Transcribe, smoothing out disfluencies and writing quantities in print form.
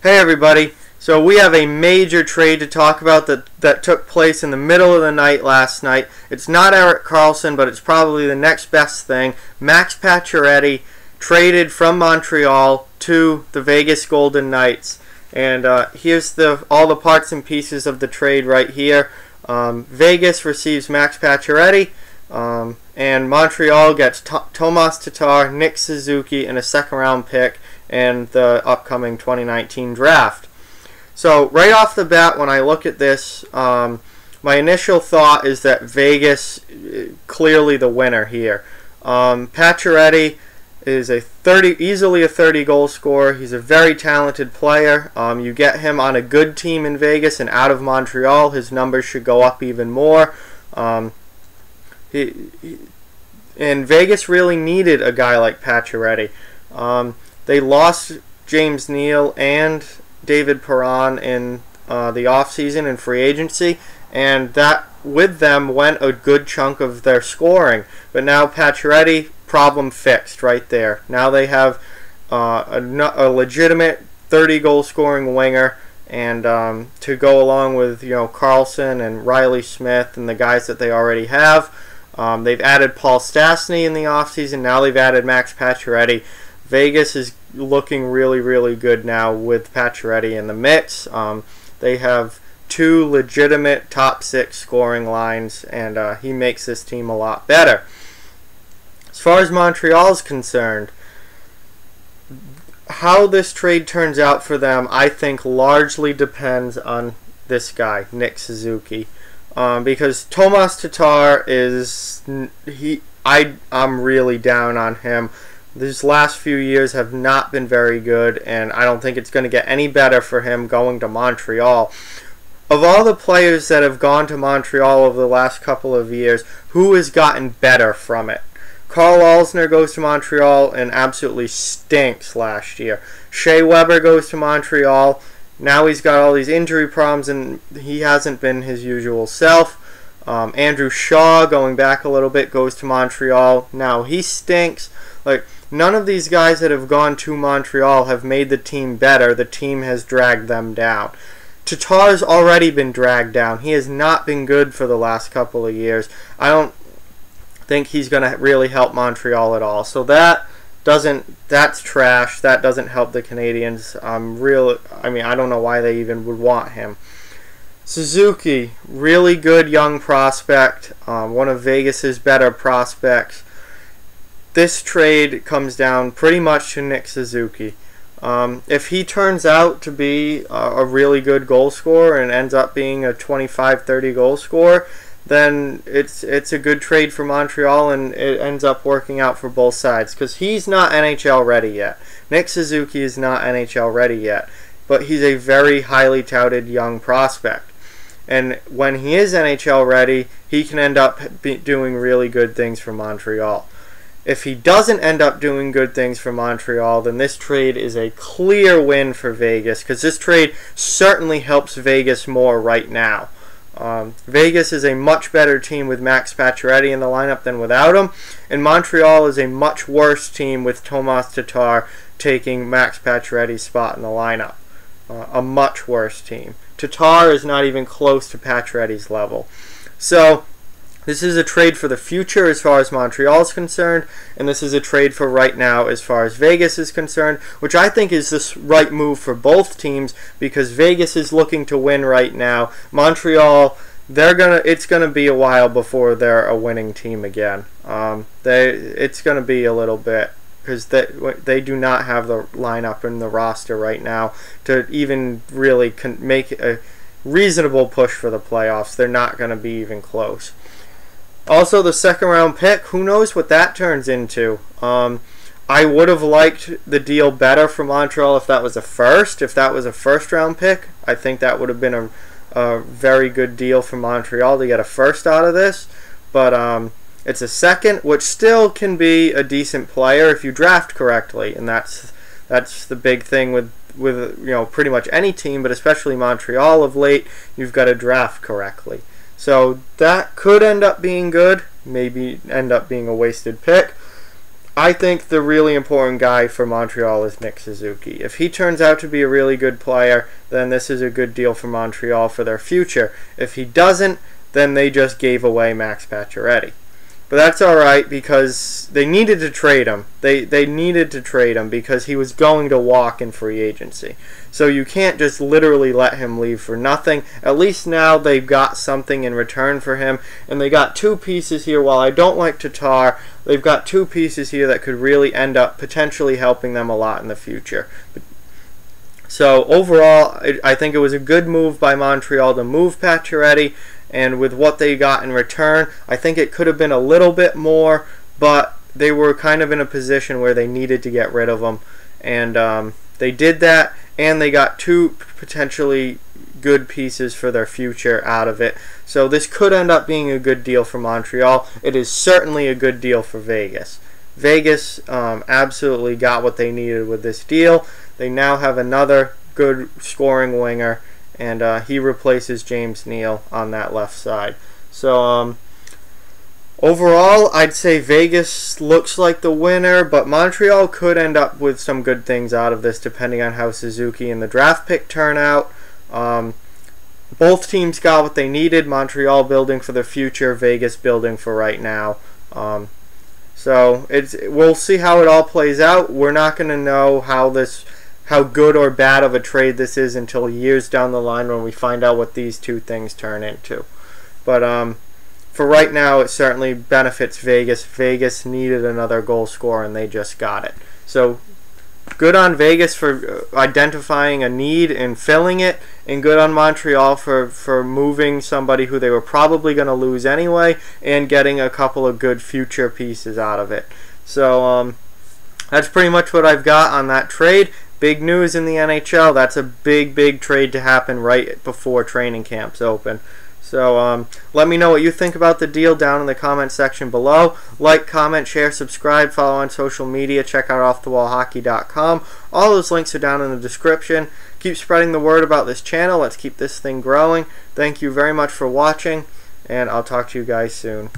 Hey everybody, so we have a major trade to talk about that took place in the middle of the night last night. It's not Erik Karlsson, but it's probably the next best thing. Max Pacioretty traded from Montreal to the Vegas Golden Knights. And here's all the parts and pieces of the trade right here. Vegas receives Max Pacioretty, and Montreal gets Tomas Tatar, Nick Suzuki, and a second-round pick and the upcoming 2019 draft. So right off the bat, when I look at this, my initial thought is that Vegas clearly the winner here. Pacioretty is easily a 30-goal scorer. He's a very talented player. You get him on a good team in Vegas and out of Montreal, his numbers should go up even more. And Vegas really needed a guy like Pacioretty. They lost James Neal and David Perron in the offseason in free agency, and that with them went a good chunk of their scoring. But now Pacioretty, problem fixed right there. Now they have a legitimate 30-goal scoring winger, and to go along with Karlsson and Riley Smith and the guys that they already have. They've added Paul Stastny in the offseason. Now they've added Max Pacioretty. Vegas is looking really, really good now with Pacioretty in the mix. They have two legitimate top six scoring lines, and he makes this team a lot better. As far as Montreal is concerned, how this trade turns out for them, I think, largely depends on this guy, Nick Suzuki. Because Tomas Tatar I'm really down on him. These last few years have not been very good, and I don't think it's going to get any better for him going to Montreal. Of all the players that have gone to Montreal over the last couple of years, who has gotten better from it? Carl Alsner goes to Montreal and absolutely stinks last year. Shea Weber goes to Montreal. Now he's got all these injury problems, and he hasn't been his usual self. Andrew Shaw, going back a little bit, goes to Montreal. Now he stinks. None of these guys that have gone to Montreal have made the team better. The team has dragged them down. Tatar's already been dragged down. He has not been good for the last couple of years. I don't think he's going to really help Montreal at all. So that's trash. That doesn't help the Canadiens. I don't know why they even would want him. Suzuki, really good young prospect. One of Vegas's better prospects. This trade comes down pretty much to Nick Suzuki. If he turns out to be a really good goal scorer and ends up being a 25-30 goal scorer, then it's a good trade for Montreal, and it ends up working out for both sides, because he's not NHL ready yet. Nick Suzuki is not NHL ready yet, but he's a very highly touted young prospect. And when he is NHL ready, he can end up doing really good things for Montreal. If he doesn't end up doing good things for Montreal, then this trade is a clear win for Vegas, because this trade certainly helps Vegas more right now. Vegas is a much better team with Max Pacioretty in the lineup than without him, and Montreal is a much worse team with Tomas Tatar taking Max Pacioretty's spot in the lineup. A much worse team. Tatar is not even close to Pacioretty's level. So this is a trade for the future as far as Montreal is concerned, and this is a trade for right now as far as Vegas is concerned, which I think is the right move for both teams, because Vegas is looking to win right now. Montreal, it's gonna be a while before they're a winning team again. It's gonna be a little bit, because they do not have the lineup and the roster right now to even really make a reasonable push for the playoffs. They're not going to be even close. Also, the second-round pick, who knows what that turns into. I would have liked the deal better for Montreal if that was a first. If that was a first-round pick, I think that would have been a very good deal for Montreal to get a first out of this. But it's a second, which still can be a decent player if you draft correctly, and that's the big thing with pretty much any team, but especially Montreal of late. You've got to draft correctly. So that could end up being good, maybe end up being a wasted pick. I think the really important guy for Montreal is Nick Suzuki. If he turns out to be a really good player, then this is a good deal for Montreal for their future. If he doesn't, then they just gave away Max Pacioretty. But that's alright because they needed to trade him. They needed to trade him because he was going to walk in free agency. So you can't just literally let him leave for nothing. At least now they've got something in return for him. And they got two pieces here. While I don't like Tatar, they've got two pieces here that could really end up potentially helping them a lot in the future. So overall, I think it was a good move by Montreal to move Pacioretty. And with what they got in return, I think it could have been a little bit more, but they were kind of in a position where they needed to get rid of him. And they did that, and they got two potentially good pieces for their future out of it. So this could end up being a good deal for Montreal. It is certainly a good deal for Vegas. Vegas absolutely got what they needed with this deal. They now have another good scoring winger, and he replaces James Neal on that left side. So overall, I'd say Vegas looks like the winner, but Montreal could end up with some good things out of this depending on how Suzuki and the draft pick turn out. Both teams got what they needed. Montreal building for the future, Vegas building for right now. So we'll see how it all plays out. We're not going to know how good or bad of a trade this is until years down the line when we find out what these two things turn into. But for right now, it certainly benefits Vegas. Vegas needed another goal scorer, and they just got it. So good on Vegas for identifying a need and filling it, and good on Montreal for moving somebody who they were probably going to lose anyway and getting a couple of good future pieces out of it. So that's pretty much what I've got on that trade. Big news in the NHL. That's a big trade to happen right before training camps open. So let me know what you think about the deal down in the comment section below. Like, comment, share, subscribe, follow on social media. Check out offthewallhockey.com. All those links are down in the description. Keep spreading the word about this channel. Let's keep this thing growing. Thank you very much for watching, and I'll talk to you guys soon.